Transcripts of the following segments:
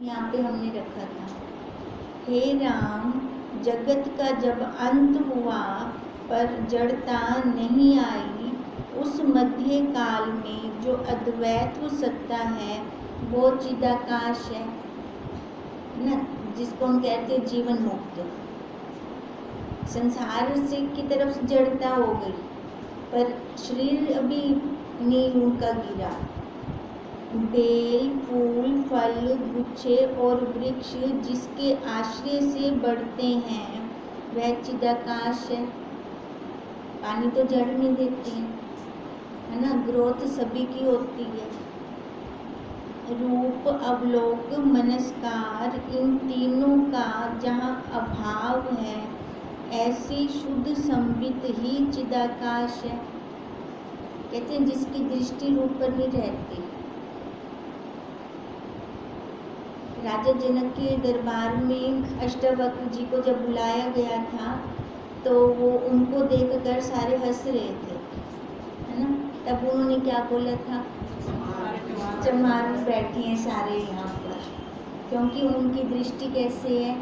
यहाँ पे हमने रखा था। हे राम, जगत का जब अंत हुआ पर जड़ता नहीं आई, उस मध्य काल में जो अद्वैत सत्ता है वो चिदाकाश है ना, जिसको हम कहते हैं जीवन मुक्त। संसार से की तरफ जड़ता हो गई पर शरीर अभी नहीं उनका गिरा। बेल, फूल, फल, गुच्छे और वृक्ष जिसके आश्रय से बढ़ते हैं वह चिदाकाश है। पानी तो जड़ में देते हैं, है ना, ग्रोथ सभी की होती है। रूप, अवलोक, मनस्कार, इन तीनों का जहाँ अभाव है ऐसी शुद्ध संबित ही चिदाकाश है। कहते हैं जिसकी दृष्टि रूप पर नहीं रहती। राजा जनक के दरबार में अष्टावक्र जी को जब बुलाया गया था तो वो उनको देखकर सारे हंस रहे थे, है ना। तब उन्होंने क्या बोला था, चमार बैठे हैं सारे यहाँ पर, क्योंकि उनकी दृष्टि कैसे है,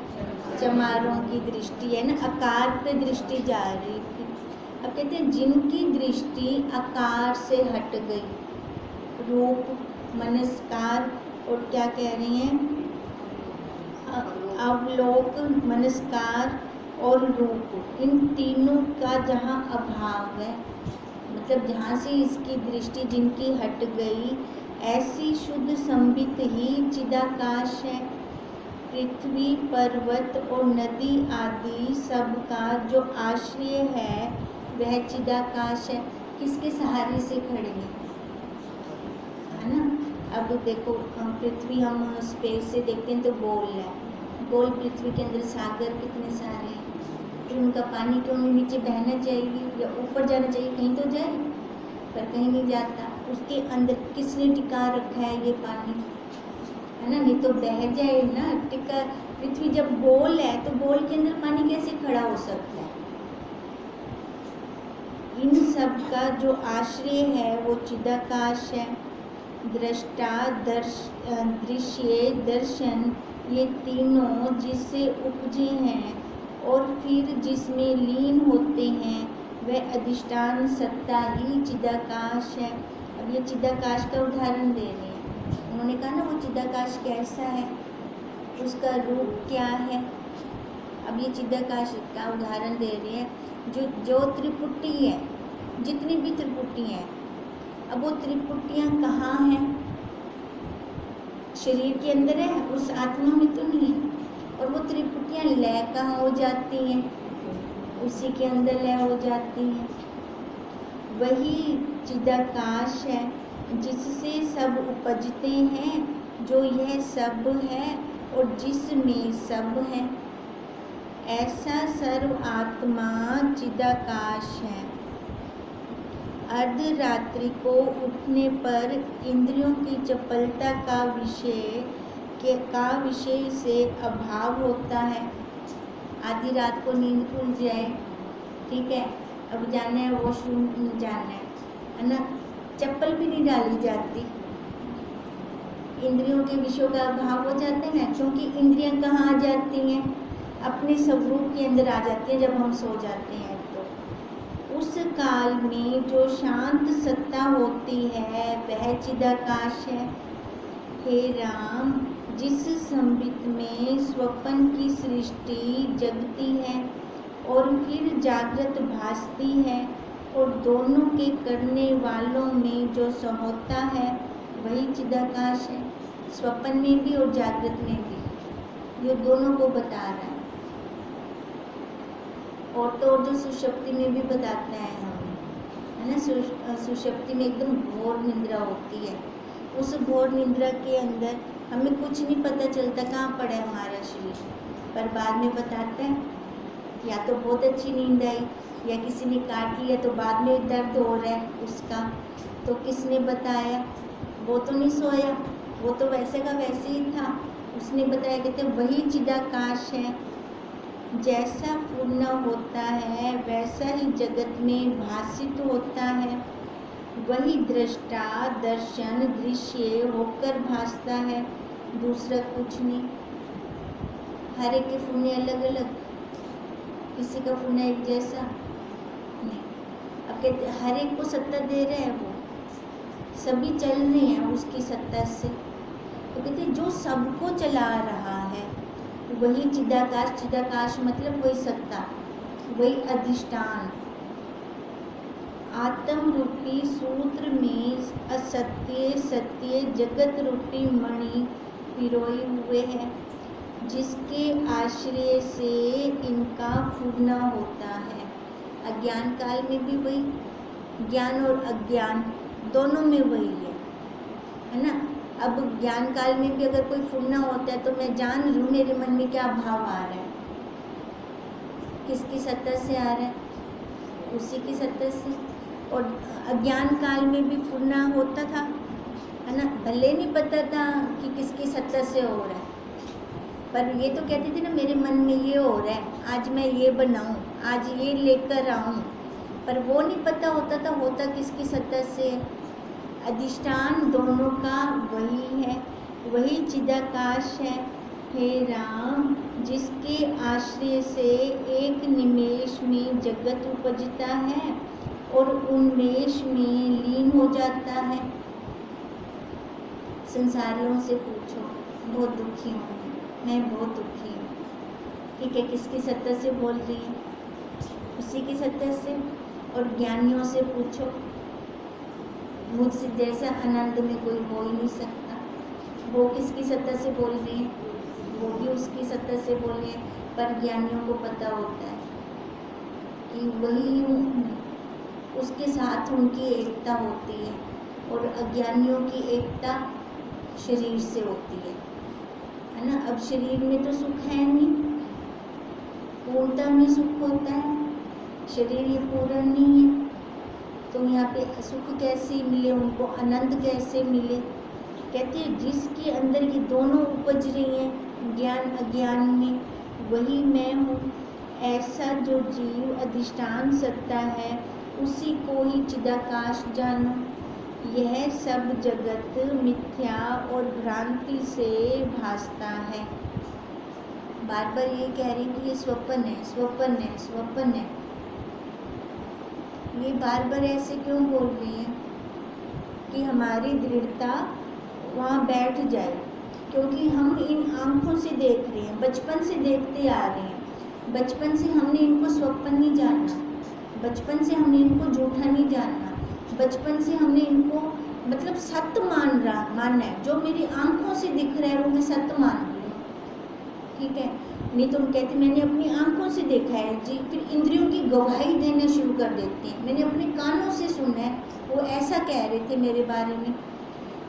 चमारों की दृष्टि है ना, आकार पे दृष्टि जा रही थी। अब कहते हैं जिनकी दृष्टि आकार से हट गई, रूप, मनस्कार और क्या कह रही हैं, अवलोक, मनस्कार और रूप, इन तीनों का जहाँ अभाव है, मतलब जहाँ से इसकी दृष्टि जिनकी हट गई, ऐसी शुद्ध संबित ही चिदाकाश है। पृथ्वी, पर्वत और नदी आदि सब का जो आश्रय है वह चिदाकाश है। किसके सहारे से खड़े हैं, है ना। अब देखो पृथ्वी हम स्पेस से देखते हैं तो गोल है, गोल पृथ्वी के अंदर सागर कितने सारे हैं, फिर उनका पानी क्यों नहीं नीचे बहना चाहिए या ऊपर जाना चाहिए, कहीं तो जाए, पर कहीं नहीं जाता। उसके अंदर किसने टिका रखा है ये पानी, है ना, नहीं तो बह जाए ना। टिका, पृथ्वी जब गोल है तो गोल के अंदर पानी कैसे खड़ा हो सकता है। इन सब का जो आश्रय है वो चिदाकाश है। दृष्टा, दृश्य, दर्शन, ये तीनों जिससे उपजे हैं और फिर जिसमें लीन होते हैं वह अधिष्ठान सत्ता ही चिदाकाश है। अब ये चिदाकाश का उदाहरण दे रहे हैं। उन्होंने कहा ना वो चिदाकाश कैसा है, उसका रूप क्या है। अब ये चिदाकाश का उदाहरण दे रहे हैं। जो त्रिपुटी है, जितनी भी त्रिपुटी हैं, अब वो त्रिपुटियाँ कहाँ हैं, शरीर के अंदर है, उस आत्मा में तो नहीं है। और वो त्रिपुटियाँ लय कहाँ हो जाती हैं, उसी के अंदर लय हो जाती हैं। वही चिदाकाश है जिससे सब उपजते हैं, जो यह सब है और जिसमें सब है। ऐसा सर्व आत्मा चिदाकाश है। अर्धरात्रि को उठने पर इंद्रियों की चपलता का विषय से अभाव होता है। आधी रात को नींद खुल जाए, ठीक है, अब जाना है वॉशरूम जाना है ना, चप्पल भी नहीं डाली जाती। इंद्रियों के विषयों का अभाव हो जाता है ना, क्योंकि इंद्रियां कहाँ आ जाती हैं, अपने स्वरूप के अंदर आ जाती हैं जब हम सो जाते हैं। तो उस काल में जो शांत सत्ता होती है वह चिदाकाश है। हे राम, जिस संबित में स्वप्न की सृष्टि जगती है और फिर जागृत भासती है, और दोनों के करने वालों में जो होता है वही चिदाकाश है। स्वप्न में भी और जागृत में भी, ये दोनों को बता रहा है। और तो और जो सुषुप्ति में भी बताता है हमें, है ना। सुषुप्ति में एकदम घोर निद्रा होती है। उस घोर निद्रा के अंदर हमें कुछ नहीं पता चलता कहाँ पड़ा है हमारा शरीर, पर बाद में बताता है। या तो बहुत अच्छी नींद आई या किसी ने काट लिया तो बाद में दर्द हो रहा है उसका, तो किसने बताया, वो तो नहीं सोया, वो तो वैसे का वैसे ही था, उसने बताया। कहते वही चिदाकाश है। जैसा पूर्ण होता है वैसा ही जगत में भासित होता है। वही दृष्टा, दर्शन, दृश्य होकर भासता है दूसरा कुछ नहीं। हर एक के फुने अलग अलग, किसी का फुना एक जैसा नहीं। अब कहते हर एक को सत्ता दे रहे हैं, वो सभी चल रहे हैं उसकी सत्ता से। तो कहते जो सबको चला रहा है वही चिदाकाश। चिदाकाश मतलब वही सत्ता, वही अधिष्ठान। आत्म रूपी सूत्र में असत्य सत्य जगत रूपी मणि पिरोए हुए हैं, जिसके आश्रय से इनका फूटना होता है। अज्ञान काल में भी वही, ज्ञान और अज्ञान दोनों में वही है ना। अब ज्ञान काल में भी अगर कोई फूटना होता है तो मैं जान रही हूँ मेरे मन में क्या भाव आ रहा है, किसकी सत्ता से आ रहा है, उसी की सत्ता से। और अज्ञान काल में भी फूटना होता था, है ना, भले नहीं पता था कि किसकी सत्ता से हो रहा है, पर ये तो कहते थे ना मेरे मन में ये हो रहा है, आज मैं ये बनाऊं, आज ये लेकर आऊं, पर वो नहीं पता होता था होता किसकी सत्ता से। अधिष्ठान दोनों का वही है, वही चिदाकाश है हे राम, जिसके आश्रय से एक निमेष में जगत उपजता है और उन्मेष में लीन हो जाता है। संसारियों से पूछो, बहुत दुखी हूँ मैं, बहुत दुखी हूँ। ठीक है, किसकी सत्ता से बोल रही है, उसी की सत्ता से। और ज्ञानियों से पूछो, मुझसे जैसा आनंद में कोई हो ही नहीं सकता, वो किसकी सत्ता से बोल रही है, वो भी उसकी सत्ता से बोल रहे हैं। पर ज्ञानियों को पता होता है कि वही उसके साथ उनकी एकता होती है, और अज्ञानियों की एकता शरीर से होती है ना। अब शरीर में तो सुख है नहीं, पूर्णता में सुख होता है, शरीर ये पूर्ण नहीं है, तो यहाँ पे सुख कैसे मिले उनको, आनंद कैसे मिले। कहते हैं जिसके अंदर ये दोनों उपज रही हैं, ज्ञान अज्ञान में, वही मैं हूँ। ऐसा जो जीव अधिष्ठान सत्ता है उसी को ही चिदाकाश जानो। यह सब जगत मिथ्या और भ्रांति से भासता है। बार बार ये कह रही कि ये स्वप्न है, स्वप्न है, स्वप्न है। ये बार बार ऐसे क्यों बोल रही है कि हमारी दृढ़ता वहाँ बैठ जाए, क्योंकि हम इन आँखों से देख रहे हैं, बचपन से देखते आ रहे हैं। बचपन से हमने इनको स्वप्न नहीं जाना, बचपन से हमने इनको झूठा नहीं जानना, बचपन से हमने इनको मतलब सत्य मानना है। जो मेरी आँखों से दिख रहा है वो मैं सत्य मान रही हूँ, ठीक है। नहीं तो हम कहते मैंने अपनी आँखों से देखा है जी, फिर इंद्रियों की गवाही देना शुरू कर देते हैं, मैंने अपने कानों से सुना है, वो ऐसा कह रहे थे मेरे बारे में।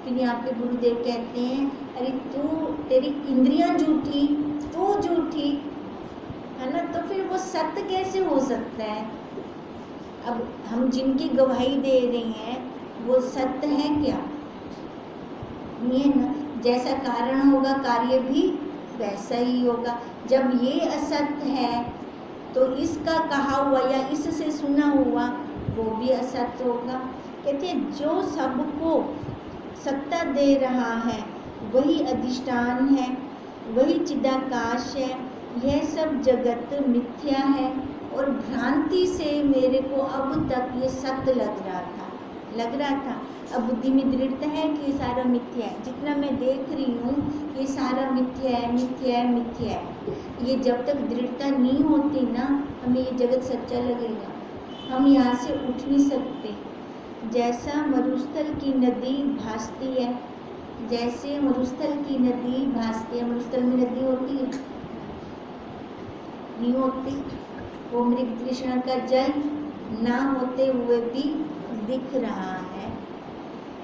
फिर यहाँ पे गुरुदेव कहते हैं अरे तू, तेरी इंद्रियाँ झूठी, तू झूठी, है ना, तो फिर वो सत्य कैसे हो सकता है। अब हम जिनकी गवाही दे रहे हैं वो सत्य है क्या, नहीं है ना। जैसा कारण होगा कार्य भी वैसा ही होगा। जब ये असत्य है तो इसका कहा हुआ या इससे सुना हुआ वो भी असत्य होगा। कहते हैं जो सबको सत्ता दे रहा है वही अधिष्ठान है, वही चिदाकाश है। यह सब जगत मिथ्या है और भ्रांति से मेरे को अब तक ये सत्य लग रहा था। अब बुद्धि में दृढ़ता है कि ये सारा मिथ्या है, जितना मैं देख रही हूँ ये सारा मिथ्या है, मिथ्या है, मिथ्या है। ये जब तक दृढ़ता नहीं होती ना, हमें ये जगत सच्चा लगेगा, हम यहाँ से उठ नहीं सकते। जैसा मरुस्थल की नदी भासती है, जैसे मरुस्थल की नदी भासती है, मरुस्थल में नदी होती है नहीं होती, वो मृग तृष्णा का जल ना होते हुए भी दिख रहा है,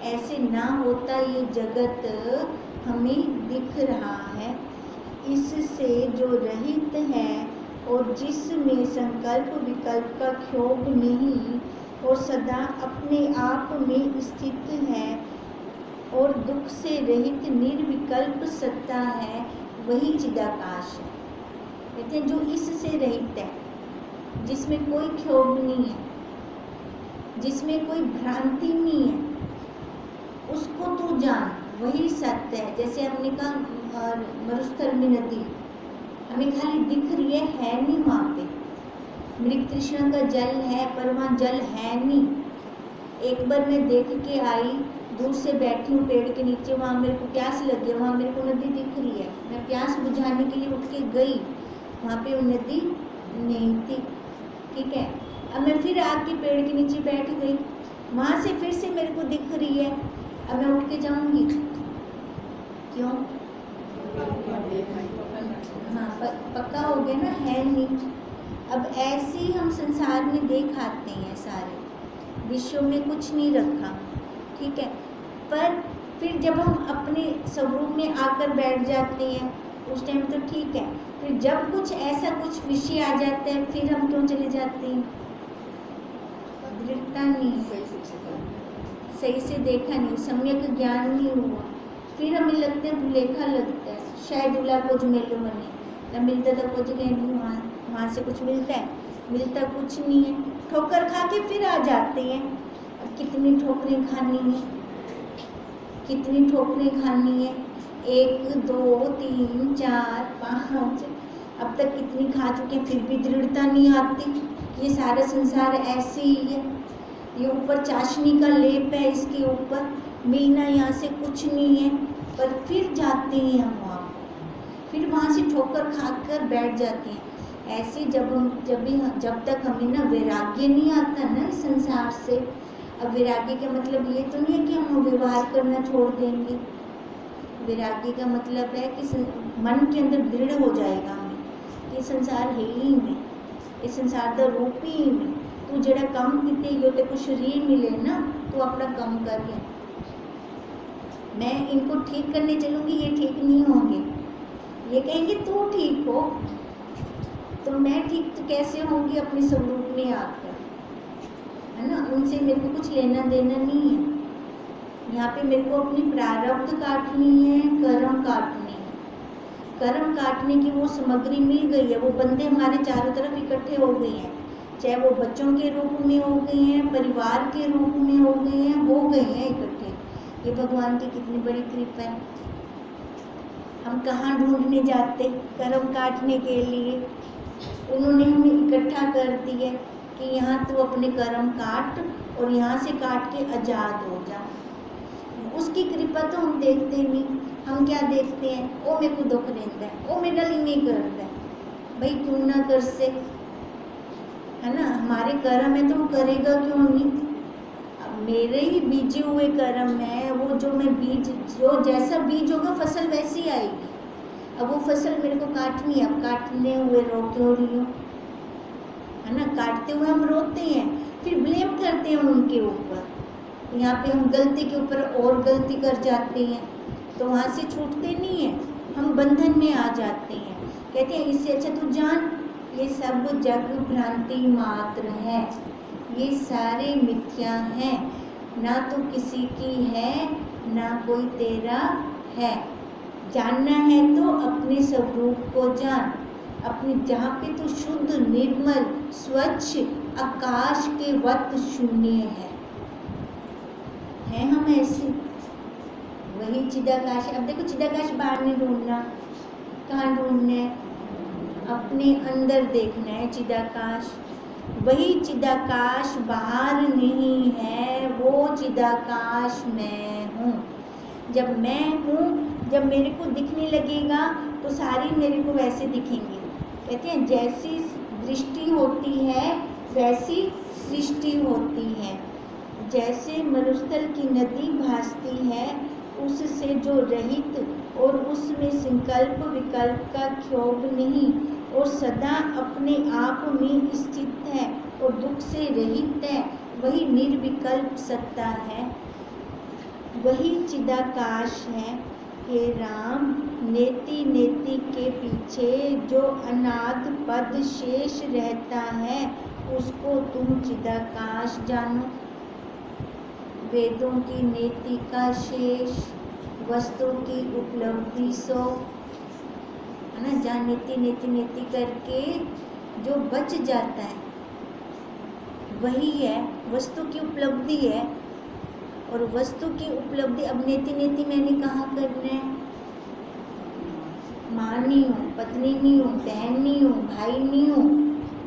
ऐसे ना होता ये जगत हमें दिख रहा है। इससे जो रहित है और जिसमें संकल्प विकल्प का क्षोभ नहीं और सदा अपने आप में स्थित है और दुख से रहित निर्विकल्प सत्ता है, वही चिदाकाश है। कहते हैं जो इससे रहित है, जिसमें कोई क्षोभ नहीं है, जिसमें कोई भ्रांति नहीं है, उसको तू जान। वही सत्य है। जैसे हमने कहा मरुस्थल में नदी हमें खाली दिख रही है नहीं वहाँ पे। मृग तृष्णा का जल है पर वहाँ जल है नहीं। एक बार मैं देख के आई, दूर से बैठी हूँ पेड़ के नीचे, वहाँ मेरे को प्यास लगी है, वहाँ मेरे को नदी दिख रही है। मैं प्यास बुझाने के लिए उठ के गई, वहाँ पे वो नदी नहीं थी। ठीक है, अब मैं फिर आके पेड़ के नीचे बैठ गई, वहाँ से फिर से मेरे को दिख रही है। अब मैं उठ के जाऊँगी क्यों? हाँ, पक्का हो गया ना, है नहीं। अब ऐसे ही हम संसार में देख आते हैं, सारे विश्व में कुछ नहीं रखा। ठीक है, पर फिर जब हम अपने स्वरूप में आकर बैठ जाते हैं उस टाइम तो ठीक है, फिर जब कुछ ऐसा कुछ विषय आ जाता है फिर हम क्यों चले जाते हैं? दृढ़ता नहीं, सही से देखा नहीं, सम्यक ज्ञान नहीं हुआ, फिर हमें लगता है भुलेखा लगता है, शायद उला कुछ मेलो मने न मिलता था कुछ कहीं वहाँ से कुछ मिलता है, मिलता कुछ नहीं है, ठोकर खा के फिर आ जाते हैं। अब कितनी ठोकरें खानी है, कितनी ठोकरें खानी है? 1 2 3 4 5, अब तक कितनी खा चुके हैं, फिर भी दृढ़ता नहीं आती। ये सारा संसार ऐसे ही है, ये ऊपर चाशनी का लेप है, इसके ऊपर मिलना यहाँ से कुछ नहीं है, पर फिर जाते हैं हम वहाँ, फिर वहाँ से ठोकर खाकर बैठ जाते हैं। ऐसे जब तक हमें ना वैराग्य नहीं आता ना इस संसार से। अब वैराग्य का मतलब ये तो नहीं है कि हम व्यवहार करना छोड़ देंगे। वैराग्य का मतलब है कि मन के अंदर दृढ़ हो जाएगा हमें, ये संसार है ही नहीं, ये संसार का रूप ही नहीं। तू जड़ा कम किते यो ते को शरीर मिले ना, तू अपना कम करके, मैं इनको ठीक करने चलूँगी, ये ठीक नहीं होंगे, ये कहेंगे तू ठीक हो, तो मैं ठीक तो कैसे होंगी अपने स्वरूप में आकर, है ना? उनसे मेरे को कुछ लेना देना नहीं है। यहाँ पे मेरे को अपनी प्रारब्ध काटनी है, कर्म काटनी है। कर्म काटने की वो सामग्री मिल गई है, वो बंदे हमारे चारों तरफ इकट्ठे हो गए हैं, चाहे वो बच्चों के रूप में हो गए हैं, परिवार के रूप में हो गए हैं इकट्ठे। ये भगवान की कितनी बड़ी कृपा है। हम कहाँ ढूंढने जाते कर्म काटने के लिए? उन्होंने हमें इकट्ठा कर दिया कि यहाँ तू अपने कर्म काट और यहाँ से काट के आज़ाद हो जा। उसकी कृपा तो हम देखते नहीं, हम क्या देखते हैं? ओ मेरे को दुख देता है, ओ मेरा लिए नहीं करता है, भाई क्यों ना कर से, है ना? हमारे कर्म है तो वो करेगा क्यों नहीं? मेरे ही बीजे हुए कर्म है, वो जो मैं बीज, जो जैसा बीज होगा फसल वैसी आएगी। अब वो फसल मेरे को काटनी है, अब काटने हुए रो क्यों रही हूँ, है ना? काटते हुए हम रोते हैं, फिर ब्लेम करते हैं उनके ऊपर। यहाँ पे हम गलती के ऊपर और गलती कर जाते हैं, तो वहाँ से छूटते नहीं हैं, हम बंधन में आ जाते हैं। कहते हैं इससे अच्छा तू जान ये सब जग भ्रांति मात्र है, ये सारे मिथ्या हैं, ना तो किसी की है ना कोई तेरा है। जानना है तो अपने स्वरूप को जान, अपने जहाँ पे तो शुद्ध निर्मल स्वच्छ आकाश के वत शून्य है हम ऐसे, वही चिदाकाश। अब देखो चिदाकाश बाहर नहीं ढूंढना, कहाँ ढूंढना है? अपने अंदर देखना है चिदाकाश। वही चिदाकाश बाहर नहीं है, वो चिदाकाश मैं हूँ। जब मैं हूँ, जब मेरे को दिखने लगेगा तो सारी मेरे को वैसे दिखेंगे। कहते हैं जैसी दृष्टि होती है वैसी सृष्टि होती है। जैसे मरुस्थल की नदी भासती है, उससे जो रहित और उसमें संकल्प विकल्प का क्षोभ नहीं और सदा अपने आप में स्थित है और दुख से रहित है, वही निर्विकल्प सत्ता है, वही चिदाकाश है। हे राम, नेति नेति के पीछे जो अनाद पद शेष रहता है उसको तुम चिदाकाश जानो। वेदों की नेति का शेष, वस्तु की उपलब्धि सो, है ना? जहाँ नेति नेति नेति करके जो बच जाता है वही है, वस्तु की उपलब्धि है। और वस्तु की उपलब्धि, अब नेति नेति मैंने कहाँ करना है? माँ नहीं हूँ, पत्नी नहीं हूँ, बहन नहीं हूँ, भाई नहीं हूँ,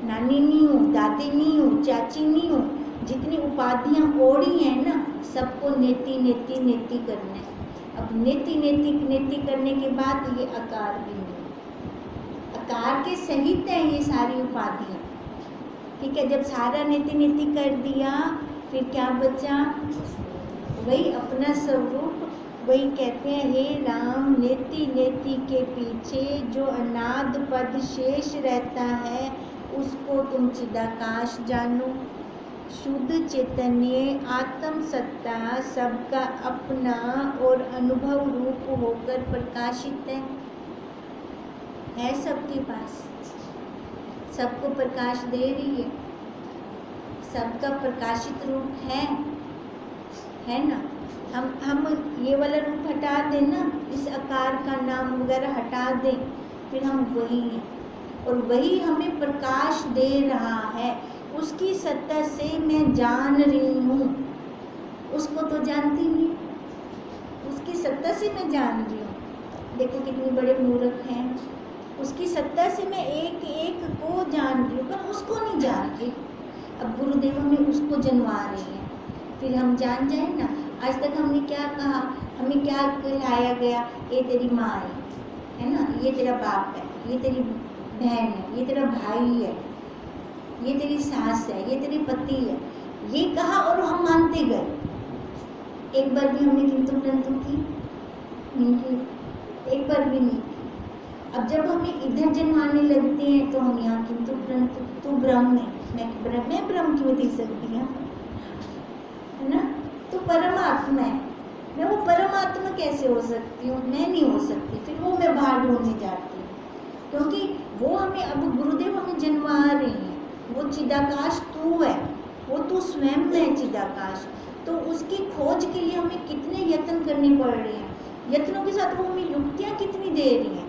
नानी नहीं हूँ, दादी नहीं हूँ, चाची नहीं हूँ, जितनी उपाधियाँ ओढ़ी हैं ना, सबको नेति नेति नेति करना है। अब नेति नेति नेति करने के बाद ये आकार भी नहीं, आकार के सहित है ये सारी उपाधियाँ। ठीक है, जब सारा नेति नेति कर दिया फिर क्या बचा? वही अपना स्वरूप। वही कहते हैं, हे राम नेति नेति के पीछे जो अनाद पद शेष रहता है उसको तुम चिदाकाश जानो। शुद्ध चैतन्य आत्म सत्ता सबका अपना और अनुभव रूप होकर प्रकाशित है सबके पास, सबको प्रकाश दे रही है, सबका प्रकाशित रूप है ना। हम ये वाला रूप हटा दें ना, इस आकार का नाम वगैरह हटा दें, फिर हम वही हैं और वही हमें प्रकाश दे रहा है। उसकी सत्ता से मैं जान रही हूँ, उसको तो जानती नहीं, उसकी सत्ता से मैं जान रही हूँ। देखो कितने बड़े मूर्ख हैं, उसकी सत्ता से मैं एक एक को जान रही हूँ पर उसको नहीं जान रही। अब गुरुदेव हमें उसको जनवा रही हैं, फिर हम जान जाए ना। आज तक हमने क्या कहा, हमें क्या कहलाया गया? ये तेरी माँ है ना, ये तेरा बाप है, ये तेरी बहन है, ये तेरा भाई है, ये तेरी सास है, ये तेरे पति है, ये कहा और हम मानते गए। एक बार भी हमने किंतु परंतु की नहीं की, एक बार भी नहीं की। अब जब हमें इधर जन्माने लगते हैं तो हम यहाँ किंतु परंतु, तू ब्रह्म है, मैं ब्रह्म क्यों दे सकती हूँ, है ना? तो परमात्मा है, मैं वो परमात्मा कैसे हो सकती हूँ? मैं नहीं हो सकती। फिर वो मैं बाहर ढूंढने जाती हूँ, क्योंकि वो हमें, अब गुरुदेव हमें जनवा रही हैं, वो चिदाकाश तू है, वो तू स्वयं है चिदाकाश। तो उसकी खोज के लिए हमें कितने यत्न करने पड़ रहे हैं, यत्नों के साथ वो हमें युक्तियाँ कितनी दे रही हैं।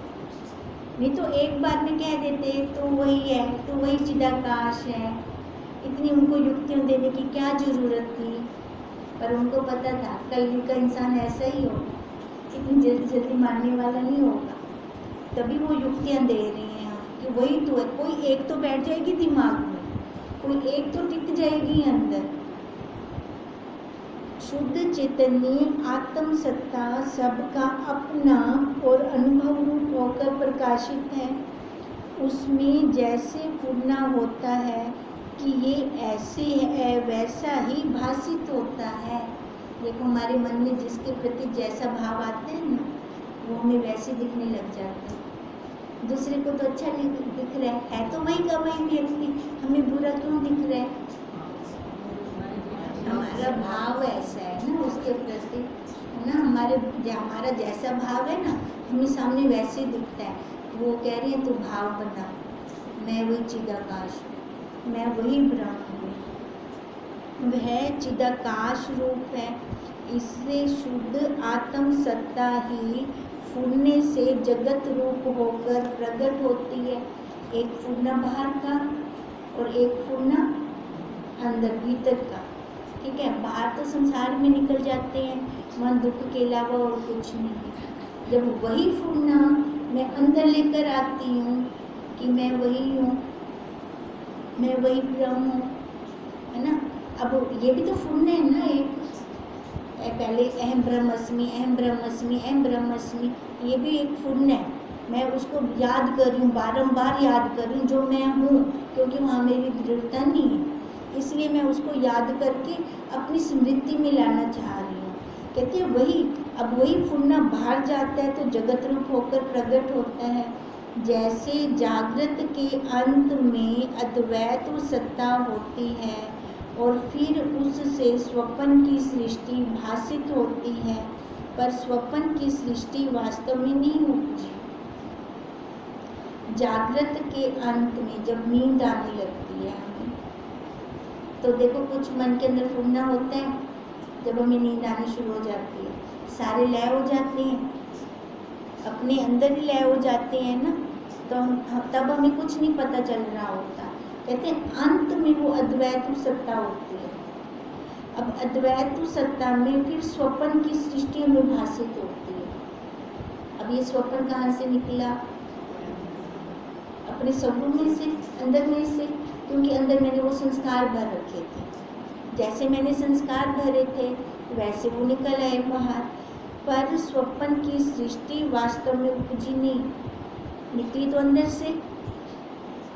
नहीं तो एक बार में कह देते तो वही है, तो वही चिदाकाश है, इतनी उनको युक्तियाँ देने की क्या ज़रूरत थी? पर उनको पता था कल का इंसान ऐसा ही होगा, इतनी जल्दी जल्दी मानने वाला नहीं होगा, तभी वो युक्तियाँ दे रही हैं कि वही तो है। कोई एक तो बैठ जाएगी दिमाग में, कोई एक तो टिक जाएगी अंदर। शुद्ध चैतन्य आत्म सत्ता सबका अपना और अनुभव रूप होकर प्रकाशित है। उसमें जैसे फुरना होता है कि ये ऐसे है, वैसा ही भासित होता है। देखो हमारे मन में जिसके प्रति जैसा भाव आते हैं ना, वो हमें वैसे दिखने लग जाते हैं। दूसरे को तो अच्छा दिख रहा है तो वही का वही व्यक्ति, हमें बुरा क्यों दिख रहा है? हमारा भाव ऐसा है ना उसके प्रति, है ना। हमारा जैसा भाव है ना, हमें सामने वैसे दिखता है। वो कह रही है तू भाव बना, मैं वही चिदाकाश हूँ, मैं वही ब्रह्म हूँ। वह चिदाकाश रूप है। इससे शुद्ध आत्म सत्ता ही फूलने से जगत रूप होकर प्रकट होती है। एक फूलना बाहर का और एक फूलना अंदर भीतर का। ठीक है, बाहर तो संसार में निकल जाते हैं, मन दुख के अलावा और कुछ नहीं है। जब वही फूलना मैं अंदर लेकर आती हूँ कि मैं वही हूँ, मैं वही ब्रह्म हूँ, है ना। अब ये भी तो फूलने है ना, एक पहले अहम ब्रह्मस्मि, अहम ब्रह्मस्मि, अहम ब्रह्मस्मि, ये भी एक फूलना है। मैं उसको याद कर रही हूँ, बारंबार याद कर रही हूँ जो मैं हूँ, क्योंकि वहाँ मेरी दृढ़ता नहीं है, इसलिए मैं उसको याद करके अपनी स्मृति में लाना चाह रही हूँ। कहते हैं वही, अब वही फूलना बाहर जाता है तो जगत रूप होकर प्रकट होता है। जैसे जागृत के अंत में अद्वैत सत्ता होती है और फिर उससे स्वप्न की सृष्टि भासित होती है, पर स्वप्न की सृष्टि वास्तव में नहीं होती। जागृत के अंत में जब नींद आने लगती है हमें, तो देखो कुछ मन के अंदर फूलना होता है, जब हमें नींद आनी शुरू हो जाती है, सारे लय हो जाते हैं, अपने अंदर ही लय हो जाते हैं ना, तो तब हमें कुछ नहीं पता चल रहा होता। कहते हैं अंत में वो अद्वैत सत्ता होती है। अब अद्वैत सत्ता में फिर स्वप्न की सृष्टि में भाषित होती है। अब ये स्वप्न कहाँ से निकला? अपने स्वरूप में से, अंदर में से, क्योंकि अंदर मैंने वो संस्कार भर रखे थे। जैसे मैंने संस्कार भरे थे वैसे वो निकल आए बाहर। पर स्वप्न की सृष्टि वास्तव में उपजी नहीं, निकली तो अंदर से,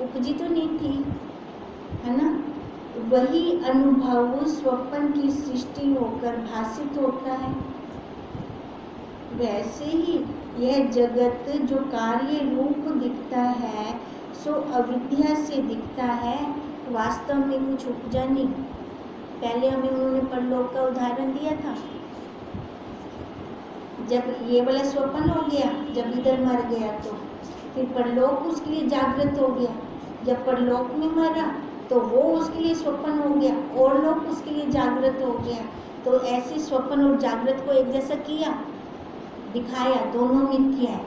उपजी तो नहीं थी, है ना। वही अनुभव स्वप्न की सृष्टि होकर भाषित होता है। वैसे ही यह जगत जो कार्य रूप दिखता है सो अविद्या से दिखता है, वास्तव में कुछ उपजा नहीं। पहले हमें उन्होंने परलोक का उदाहरण दिया था। जब ये वाला स्वप्न हो गया, जब इधर मर गया तो फिर परलोक उसके लिए जागृत हो गया। जब परलोक में मरा तो वो उसके लिए स्वप्न हो गया और लोक उसके लिए जागृत हो गया। तो ऐसे स्वप्न और जागृत को एक जैसा किया, दिखाया, दोनों मिथ्या है,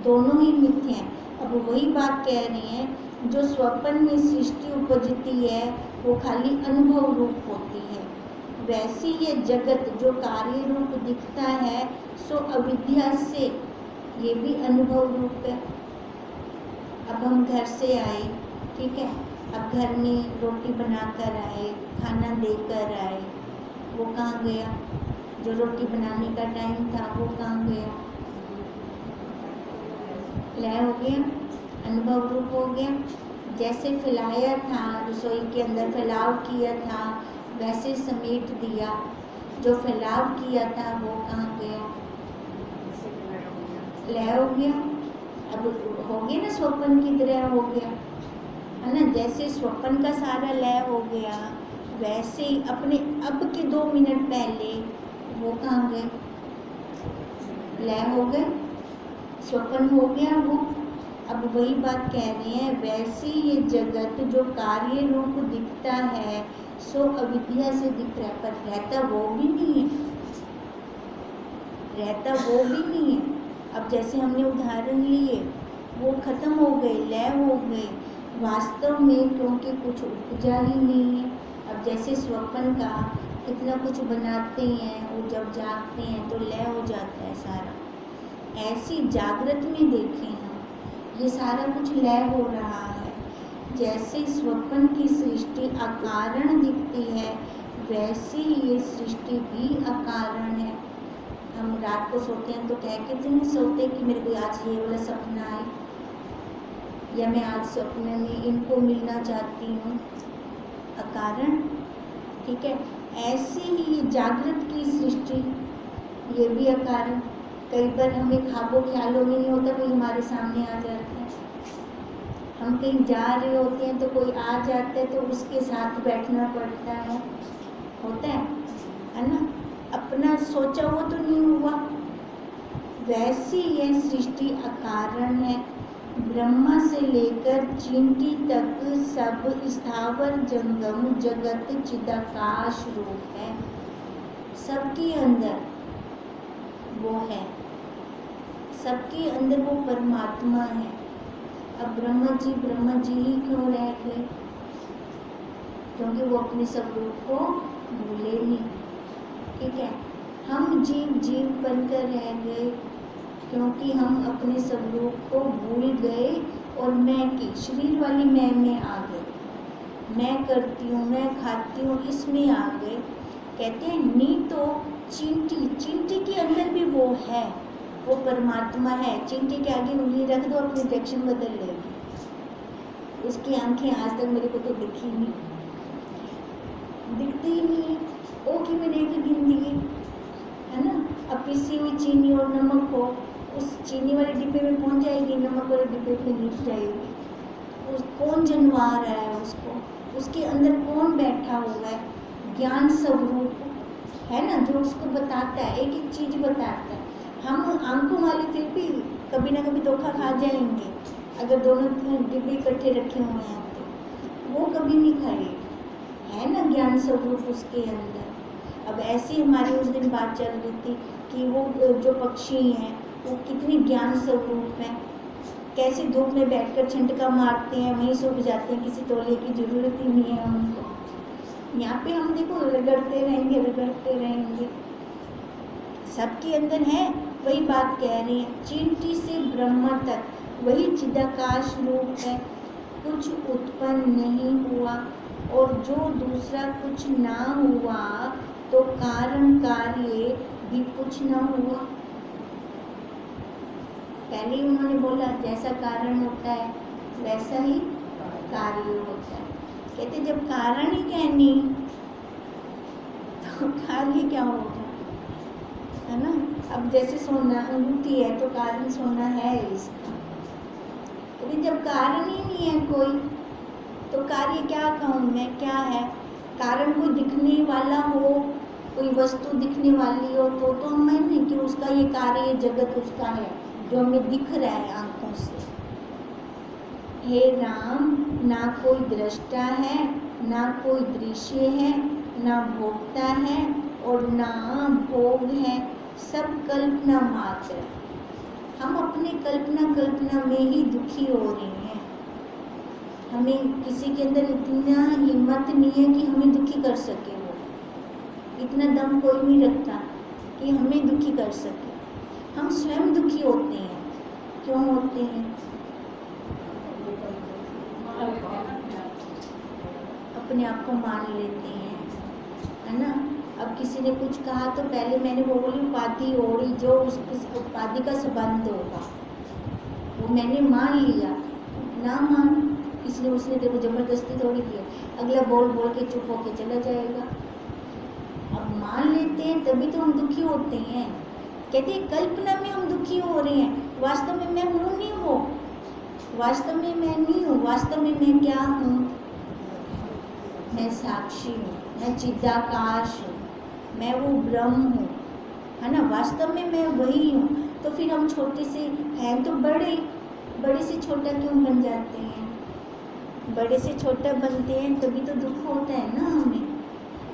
दोनों ही मिथ्या है। अब वही बात कह रही हैं, जो स्वप्न में सृष्टि उपजती है वो खाली अनुभव रूप होती है। वैसे ये जगत जो कार्य रूप दिखता है सो अविद्या से, ये भी अनुभव रूप है। अब हम घर से आए, ठीक है, अब घर में रोटी बनाकर आए, खाना देकर आए, वो कहाँ गया? जो रोटी बनाने का टाइम था वो कहाँ गया? लय हो गया, अनुभव रूप हो गया। जैसे फैलाया था, रसोई के अंदर फैलाव किया था, वैसे समेट दिया। जो फैलाव किया था वो कहाँ गया? लय हो गया। अब हो गया ना, स्वप्न की तरह हो गया, है ना। जैसे स्वप्न का सारा लय हो गया वैसे ही अपने अब के 2 मिनट पहले वो कहाँ गए? लय हो गए, स्वप्न हो गया वो। अब वही बात कह रहे हैं, वैसे ये जगत जो कार्य रूप दिखता है सो अविद्या से दिख रहा है, पर रहता वो भी नहीं है, रहता वो भी नहीं है। अब जैसे हमने उदाहरण लिए वो खत्म हो गए, लय हो गए, वास्तव में क्योंकि कुछ उपजा ही नहीं है। अब जैसे स्वप्न का कितना कुछ बनाते हैं, वो जब जागते हैं तो लय हो जाता है सारा। ऐसी जागृत में देखें हम, ये सारा कुछ लय हो रहा है। जैसे स्वप्न की सृष्टि अकारण दिखती है वैसे ही ये सृष्टि भी अकारण है। हम रात को सोते हैं तो कह के तो नहीं सोते कि मेरे को आज ये वाला सपना आए, या मैं आज सपने में इनको मिलना चाहती हूँ, अकारण, ठीक है। ऐसे ही जागृत की सृष्टि, ये भी अकारण। कई बार हमें ख्वाबों ख्यालों में नहीं होता, कोई हमारे सामने आ जाता है। हम कहीं जा रहे होते हैं तो कोई आ जाता है तो उसके साथ बैठना पड़ता है, होता है ना। अपना सोचा वो तो नहीं हुआ। वैसी यह सृष्टि अकारण है। ब्रह्मा से लेकर चींटी तक सब स्थावर जंगम जगत चिदाकाश रूप है। सबके अंदर वो है, सबके अंदर वो परमात्मा है। अब ब्रह्मा जी ही क्यों रह गए? क्योंकि वो अपने स्वरूप को भूले नहीं, ठीक है। हम जीव बनकर रह गए क्योंकि हम अपने स्वरूप को भूल गए और मैं की शरीर वाली मैं में आ गए। मैं करती हूँ, मैं खाती हूँ, इसमें आ गए। कहते हैं नहीं तो चींटी के अंदर भी वो है, वो परमात्मा है। चींटी के आगे उंगली रख दो, अपनी डायरेक्शन बदल लेगी। उसकी आंखें आज तक मेरे को तो दिखी नहीं, दिखती ही नहीं है। ओ कि मैंने एक गिनती है ना। अब पिसी हुई चीनी और नमक हो, उस चीनी वाले डिब्बे में पहुंच जाएगी, नमक वाले डिब्बे में नीचे जाएगी। उस कौन जनवा रहा है उसको? उसके अंदर कौन बैठा हुआ है? ज्ञान स्वरूप है ना, जो उसको बताता है, एक एक चीज़ बताता है। हम आंखों वाले फिर भी कभी ना कभी धोखा खा जाएंगे, अगर दोनों डिब्बे इकट्ठे रखे हुए हैं तो वो कभी नहीं खाएंगे, है ना, ज्ञान स्वरूप उसके अंदर। अब ऐसी हमारी उस दिन बात चल रही थी कि वो जो पक्षी हैं वो कितने ज्ञान स्वरूप हैं, कैसे धूप में बैठकर छंटका मारते हैं, वहीं सो जाते हैं, किसी तौलिए की ज़रूरत ही नहीं है उनको। यहाँ पे हम देखो रगड़ते रहेंगे, सबके अंदर है। वही बात कह रही है, चींटी से ब्रह्म तक वही चिदाकाश रूप है, कुछ उत्पन्न नहीं हुआ, और जो दूसरा कुछ ना हुआ तो कारण कार्य भी कुछ ना हुआ। पहले ही उन्होंने बोला जैसा कारण होता है वैसा ही कार्य होता है। कहते जब कारण ही कहनी तो कार्य क्या होगा, है ना। अब जैसे सोना अंगूठी है तो कारण सोना है इसका, लेकिन जब कारण ही नहीं है कोई तो कार्य क्या कहूँ मैं, क्या है। कारण कोई दिखने वाला हो, कोई वस्तु दिखने वाली हो तो हम माने कि उसका ये कार्य जगत उसका है जो हमें दिख रहा है आंखों से। हे राम, ना कोई दृष्टा है, ना कोई दृश्य है, ना भोक्ता है और ना भोग है, सब कल्पना मात्र। हम अपने कल्पना में ही दुखी हो रहे हैं। हमें किसी के अंदर इतना हिम्मत नहीं है कि हमें दुखी कर सके, वो इतना दम कोई नहीं रखता कि हमें दुखी कर सके। हम स्वयं दुखी होते हैं। क्यों होते हैं? अपने आप को मान लेते हैं, है ना। अब किसी ने कुछ कहा तो पहले मैंने वो बोली उपाधि ओढ़ी, जो उस उपाधि का संबंध होगा वो मैंने मान लिया। ना मान, इसलिए उसने तेरे को जबरदस्ती थोड़ी किया, अगला बोल के चुप होके चला जाएगा। अब मान लेते हैं तभी तो हम दुखी होते हैं। कहते हैं कल्पना में हम दुखी हो रहे हैं, वास्तव में मैं हूँ नहीं, वो वास्तव में मैं नहीं हूँ। वास्तव में मैं क्या हूँ? मैं साक्षी हूँ, मैं चिदाकाश हूँ, मैं वो ब्रह्म हूँ, है ना। वास्तव में मैं वही हूँ। तो फिर हम छोटे से हैं तो बड़े से छोटा क्यों बन जाते हैं? बड़े से छोटा बनते हैं तभी तो दुख होता है ना हमें,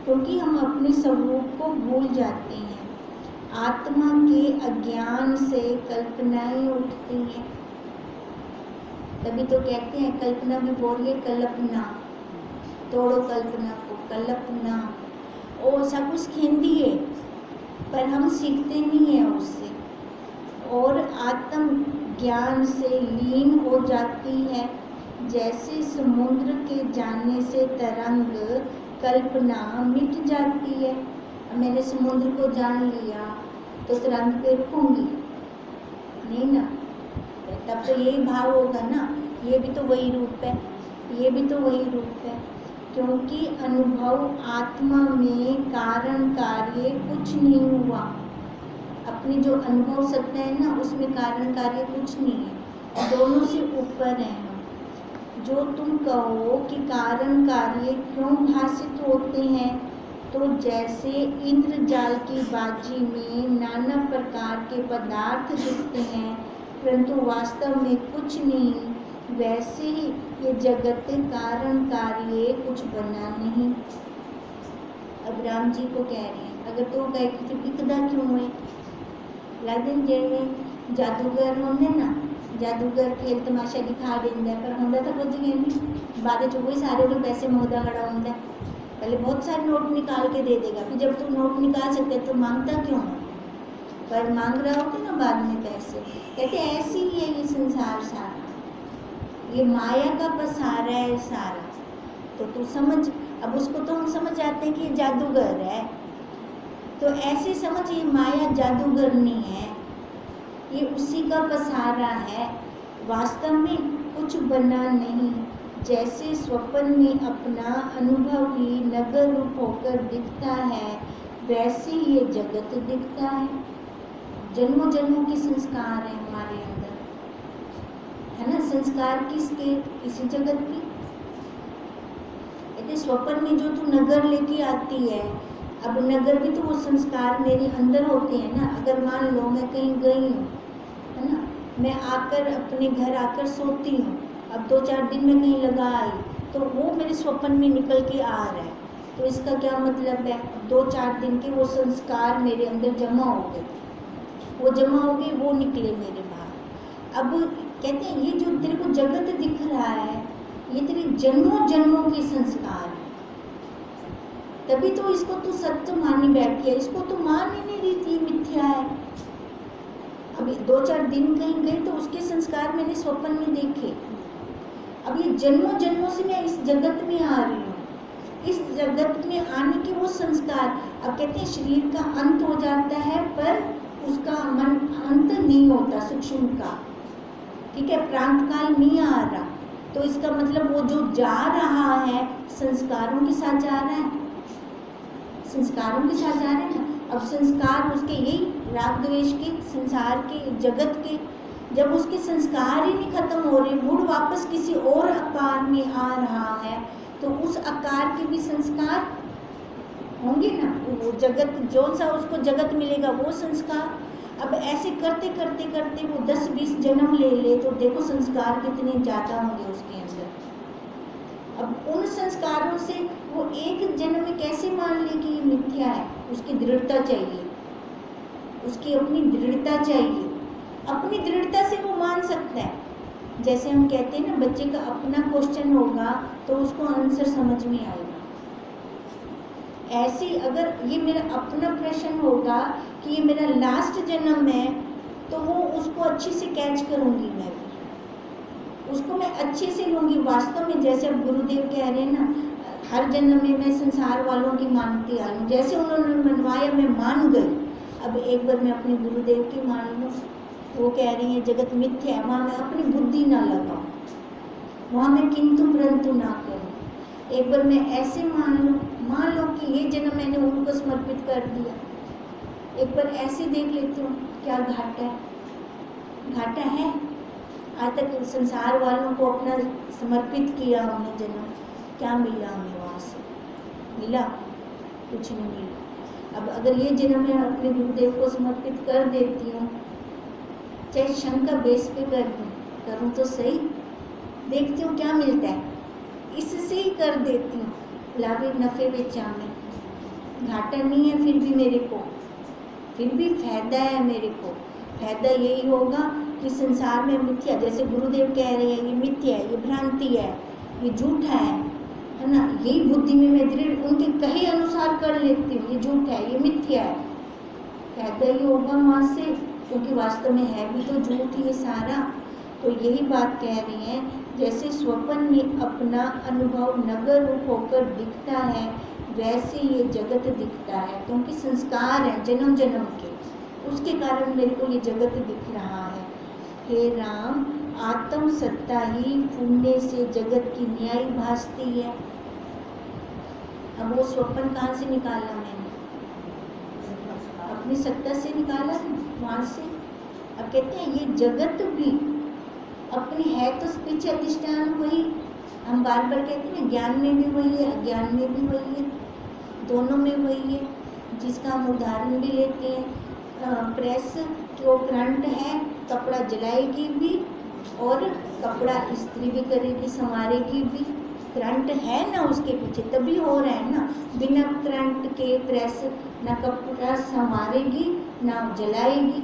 क्योंकि हम अपने स्वरूप को भूल जाते हैं। आत्मा के अज्ञान से कल्पनाएं उठती हैं, तभी तो कहते हैं कल्पना भी बोल रही है कल्पना, तोड़ो कल्पना को, कल्पना और सब कुछ हिंदी है पर हम सीखते नहीं हैं उससे, और आत्म ज्ञान से लीन हो जाती है। जैसे समुद्र के जाने से तरंग कल्पना मिट जाती है। मैंने समुद्र को जान लिया तो तरंग पे रुकूंगी नहीं ना, तब तो यही भाव होगा ना, ये भी तो वही रूप है, ये भी तो वही रूप है। क्योंकि अनुभव आत्मा में कारण कार्य कुछ नहीं हुआ। अपनी जो अनुभव सत्ता है ना उसमें कारण कार्य कुछ नहीं है, दोनों से ऊपर है हम। जो तुम कहो कि कारण कार्य क्यों भाषित होते हैं, तो जैसे इंद्रजाल की बाजी में नाना प्रकार के पदार्थ दिखते हैं परंतु वास्तव में कुछ नहीं, वैसे ही ये जगत कारण कार्य कुछ बना नहीं। अब राम जी को कह रहे हैं अगर तो कहे कि दिखदा क्यों है, लगन जेड़े जादूगर होंगे ना, जादूगर खेल तमाशा दिखा देंगे पर होंदा तो कुछ नहीं, बाद च वही सारे को पैसे मंगदा खड़ा होंदा है। पहले बहुत सारे नोट निकाल के दे देगा, फिर जब तू नोट निकाल सकते तो मांगता क्यों है, पर मांग रहा होते ना बाद में पैसे। कहते ऐसे ही है ये संसार सारा, ये माया का पसारा है सारा। तो तू समझ, अब उसको तो हम समझ आते हैं कि ये जादूगर है, तो ऐसे समझ ये माया जादूगर नहीं है, ये उसी का पसारा है, वास्तव में कुछ बना नहीं। जैसे स्वप्न में अपना अनुभव ही नगर रूप होकर दिखता है, वैसे ही ये जगत दिखता है। जन्मों जन्मों के संस्कार है हमारे अंदर, है ना। संस्कार किसके? इसी जगत की। कहते स्वप्न में जो तू नगर लेके आती है, अब नगर भी तो वो संस्कार मेरे अंदर होते हैं ना। अगर मान लो मैं कहीं गई हूँ, है ना, मैं आकर अपने घर आकर सोती हूँ, अब 2-4 दिन में कहीं लगा आई तो वो मेरे स्वप्न में निकल के आ रहा है, तो इसका क्या मतलब है? 2-4 दिन के वो संस्कार मेरे अंदर जमा हो गए, वो जमा हो गए, वो निकले मेरे बाहर। अब कहते हैं ये जो तेरे को जगत दिख रहा है ये तेरे जन्मों जन्मों के संस्कार है, तभी तो इसको तू सत्य मानी बैठी है, इसको तो मान ही नहीं रही थी, मिथ्या है। अभी 2-4 दिन कहीं गई तो उसके संस्कार मैंने स्वप्न में देखे। अब ये जन्मों जन्मों से मैं इस जगत में आ रही हूँ, इस जगत में आने के वो संस्कार। अब कहते हैं शरीर का अंत हो जाता है पर उसका मन अंत नहीं होता, सूक्ष्म का, ठीक है, प्रांत काल नहीं आ रहा। तो इसका मतलब वो जो जा रहा है संस्कारों के साथ जा रहा है, संस्कारों के साथ जा रहे हैं ना। अब संस्कार उसके यही राग द्वेष के, संसार के, जगत के, जब उसके संस्कार ही नहीं खत्म हो रहे, मूड वापस किसी और आकार में आ रहा है, तो उस आकार के भी संस्कार होंगे ना। वो जगत जो सा उसको जगत मिलेगा वो संस्कार। अब ऐसे करते करते करते वो 10-20 जन्म ले तो देखो संस्कार कितने ज़्यादा होंगे उसके अंदर। अब उन संस्कारों से वो एक जन्म में कैसे मान ले कि ये मिथ्या है, उसकी दृढ़ता चाहिए, उसकी अपनी दृढ़ता चाहिए। अपनी दृढ़ता से वो मान सकता है। जैसे हम कहते हैं ना, बच्चे का अपना क्वेश्चन होगा तो उसको आंसर समझ में आएगा। ऐसे अगर ये मेरा अपना प्रश्न होगा कि ये मेरा लास्ट जन्म है, तो वो उसको अच्छे से कैच करूँगी मैं, उसको मैं अच्छे से लूँगी। वास्तव में जैसे अब गुरुदेव कह रहे हैं ना, हर जन्म में मैं संसार वालों की मानती आई हूँ, जैसे उन्होंने मनवाया मैं मान गई। अब एक बार मैं अपने गुरुदेव की मान लूँ, वो कह रही है जगत मिथ्या है, वहाँ मैं अपनी बुद्धि ना लगाऊँ, वहाँ मैं किंतु परंतु ना करूँ। एक बार मैं ऐसे मान लो कि ये जन्म मैंने उनको समर्पित कर दिया। एक बार ऐसे देख लेती हूँ क्या घाटा है, घाटा है। आज तक संसार वालों को अपना समर्पित किया हमने जन्म, क्या मिला हमें वहाँ से? मिला कुछ नहीं मिला। अब अगर ये जन्म मैं अपने गुरुदेव को समर्पित कर देती हूँ, चाहे शंका बेस पे करूँ तो सही, देखती हूँ क्या मिलता है, इससे ही कर देती हूँ। लाभे नफ़े बेचा में घाटा नहीं है, फिर भी मेरे को फिर भी फायदा है। मेरे को फायदा यही होगा कि संसार में मिथ्या, जैसे गुरुदेव कह रहे हैं ये मिथ्या है, ये भ्रांति है, ये झूठा है ना, यही बुद्धि में मैं दृढ़ उनके कहे अनुसार कर लेती हूँ, ये झूठा है, ये मिथ्या है। फायदा ही होगा वहाँ से, क्योंकि वास्तव में है भी तो झूठ ये सारा। तो यही बात कह रही हैं, जैसे स्वप्न में अपना अनुभव नगर रूप होकर दिखता है, वैसे ये जगत दिखता है, क्योंकि संस्कार है जन्म जन्म के, उसके कारण मेरे को ये जगत दिख रहा है। हे राम, आत्म सत्ता ही पुण्य से जगत की न्याय भासती है। अब वो स्वप्न कहाँ से निकाला मैंने? अपनी सत्ता से निकाला ना, वहाँ से। अब कहते हैं ये जगत भी अपनी है, तो पीछे अधिष्ठान वही। हम बार बार कहते हैं ज्ञान में भी वही है, अज्ञान में भी वही है, दोनों में वही है। जिसका हम उदाहरण भी लेते हैं, प्रेस जो करंट है, कपड़ा जलाएगी भी और कपड़ा इस्त्री भी करेगी, संवारेगी भी। करंट है ना उसके पीछे, तभी हो रहा है ना। बिना करंट के प्रेस ना कपड़ा संवारेगी ना जलाएगी।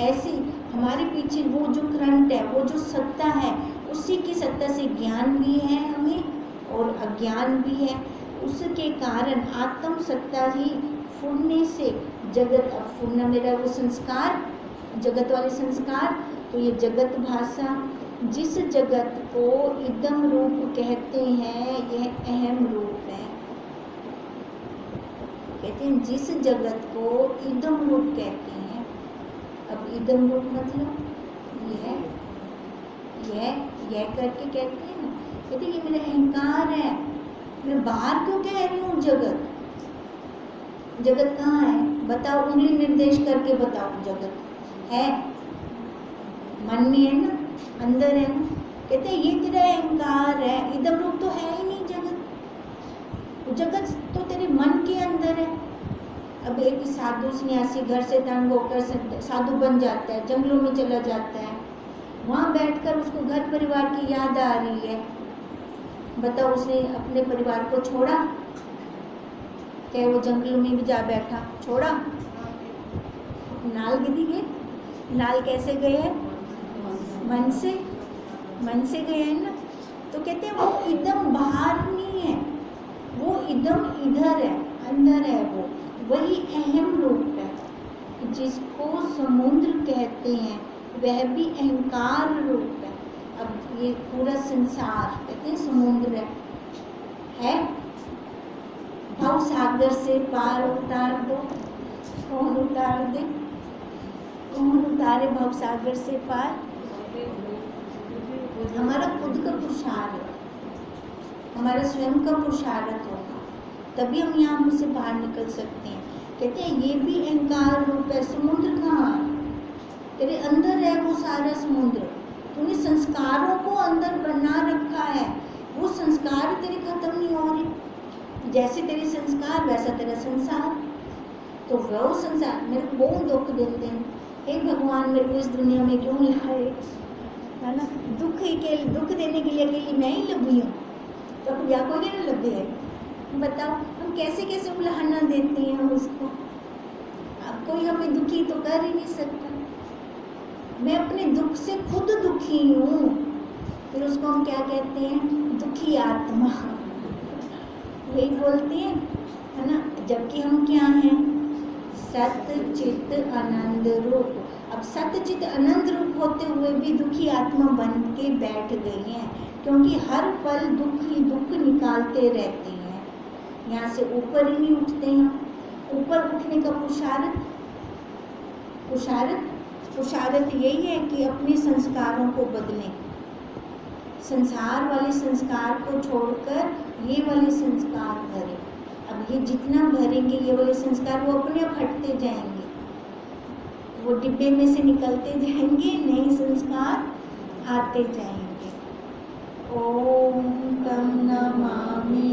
ऐसे हमारे पीछे वो जो करंट है, वो जो सत्ता है, उसी की सत्ता से ज्ञान भी है हमें और अज्ञान भी है। उसके कारण आत्म सत्ता ही फुरने से जगत, अब फुरना मेरा वो संस्कार, जगत वाले संस्कार, तो ये जगत भाषा, जिस जगत को इदम रूप कहते हैं, यह अहम रूप है। कहते हैं जिस जगत को इदम रूप कहते हैं। अब इदम रूप मतलब यह करके कहते हैं ना, कहते ये मेरा अहंकार है। मैं बाहर क्यों कह रही हूँ जगत? जगत कहाँ है बताओ, उंगली निर्देश करके बताओ। जगत है मन में है ना, अंदर है ना। कहते हैं ये तेरा अहंकार है, इदम रूप तो है ही नहीं जगत। जगत तो तेरे मन के अंदर है। अब एक साधु सन्यासी घर से तंग होकर साधु बन जाता है, जंगलों में चला जाता है, वहाँ बैठकर उसको घर परिवार की याद आ रही है। बताओ उसने अपने परिवार को छोड़ा? चाहे वो जंगलों में भी जा बैठा, छोड़ा? नाल गिरी गए। नाल कैसे गए हैं? मन से गए हैं ना। तो कहते हैं वो इदम बाहर नहीं है, वो इदम इधर है। अंदर है वो, वही अहम रूप है। जिसको समुद्र कहते हैं वह भी अहंकार रूप है। अब ये पूरा संसार कहते हैं समुद्र है। भव सागर से पार उतार दो, कौन उतार दे? कौन उतारे भव सागर से पार? हमारा खुद का पुरुषार्थ, हमारा स्वयं का पुरुषार्थ होगा, तभी हम यहाँ से बाहर निकल सकते हैं। कहते हैं ये भी अहंकार रूप है। समुद्र कहाँ है? तेरे अंदर है वो सारा समुद्र। तूने संस्कारों को अंदर बना रखा है, वो संस्कार तेरे खत्म नहीं हो रहे। जैसे तेरे संस्कार वैसा तेरा संसार। तो वो संसार मेरे को बहुत दुख देते हैं, हे भगवान मेरे को इस दुनिया में क्यों लाए, है ना? दुख देने के लिए अकेली मैं ही लगी हूँ, तो अब या कोई ना लगे है। बताओ हम कैसे कैसे उलाहना देते हैं उसको। अब कोई हमें दुखी तो कर ही नहीं सकता। मैं अपने दुख से खुद दुखी हूँ, फिर उसको हम क्या कहते हैं? दुखी आत्मा, यही बोलते हैं, है ना? जबकि हम क्या हैं? सत्य चित्त आनंद रूप। अब सत्य चित्त आनंद रूप होते हुए भी दुखी आत्मा बन के बैठ गई हैं, क्योंकि हर पल दुख ही दुख निकालते रहते हैं। यहाँ से ऊपर ही नहीं उठते हैं। ऊपर उठने का पुरुषार्थ यही है कि अपने संस्कारों को बदलें, संसार वाले संस्कार को छोड़कर ये वाले संस्कार भरें। अब ये जितना भरेंगे ये वाले संस्कार, वो अपने आप हटते जाएंगे, वो डिब्बे में से निकलते जाएंगे, नए संस्कार आते जाएंगे। ओम तम नमामि